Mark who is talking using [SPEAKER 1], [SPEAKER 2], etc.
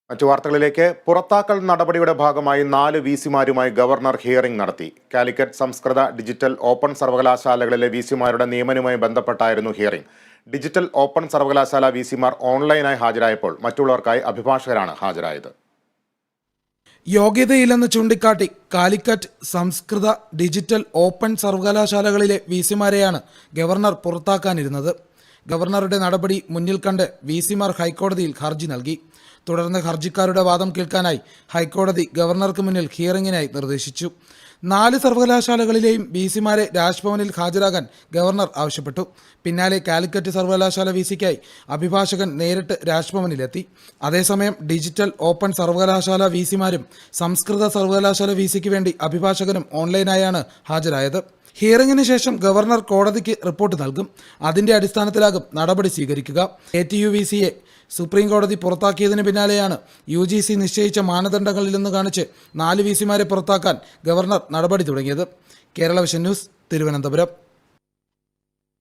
[SPEAKER 1] മറ്റു വാർത്തകളിലേക്ക്. പുറത്താക്കൽ നടപടിയുടെ ഭാഗമായി 4 വിസിമാരുമായി ഗവർണർ ഹിയറിംഗ് നടത്തി. കാലിക്കറ്റ് സംസ്കൃത ഡിജിറ്റൽ ഓപ്പൺ സർവകലാശാലകളിലെ വിസിമാരുടെ നിയമനവുമായി ബന്ധപ്പെട്ടായിരുന്നു ഹിയറിംഗ്. ഡിജിറ്റൽ ഓപ്പൺ സർവകലാശാല വിസിമാർ ഓൺലൈനായി ഹാജരായപ്പോൾ മറ്റുള്ളവർക്കായി അഭിഭാഷകരാണ് ഹാജരായത്.
[SPEAKER 2] യോഗ്യതയില്ലെന്ന് ചൂണ്ടിക്കാട്ടി കാലിക്കറ്റ് സംസ്കൃത ഡിജിറ്റൽ ഓപ്പൺ സർവകലാശാലകളിലെ വിസിമാരെയാണ് ഗവർണർ പുറത്താക്കാനിരുന്നത്. ഗവർണറുടെ നടപടി മുന്നിൽ കണ്ട് വിസിമാർ ഹൈക്കോടതിയിൽ ഹർജി നൽകി. തുടർന്ന് ഹർജിക്കാരുടെ വാദം കേൾക്കാനായി ഹൈക്കോടതി ഗവർണർക്ക് മുന്നിൽ ഹിയറിംഗിനായി നിർദ്ദേശിച്ചു. 4 സർവകലാശാലകളിലെയും വിസിമാരെ രാജ്ഭവനിൽ ഹാജരാകാൻ ഗവർണർ ആവശ്യപ്പെട്ടു. പിന്നാലെ കാലിക്കറ്റ് സർവകലാശാല വിസിക്കായി അഭിഭാഷകൻ നേരിട്ട് രാജ്ഭവനിലെത്തി. അതേസമയം ഡിജിറ്റൽ ഓപ്പൺ സർവകലാശാല വിസിമാരും സംസ്കൃത സർവകലാശാല വിസിക്ക് വേണ്ടി അഭിഭാഷകനും ഓൺലൈനായാണ് ഹാജരായത്. ഹിയറിംഗിന് ശേഷം ഗവർണർ കോടതിക്ക് റിപ്പോർട്ട് നൽകും. അതിന്റെ അടിസ്ഥാനത്തിലാകും നടപടി സ്വീകരിക്കുക. ATUVCയെ സുപ്രീം കോടതി പുറത്താക്കിയതിന് പിന്നാലെയാണ് UGC നിശ്ചയിച്ച മാനദണ്ഡങ്ങളിലെന്ന് കാണിച്ച് 4 വിസിമാരെ പുറത്താക്കാൻ ഗവർണർ നടപടി തുടങ്ങിയത്. Kerala vision news, Thiruvananthapuram.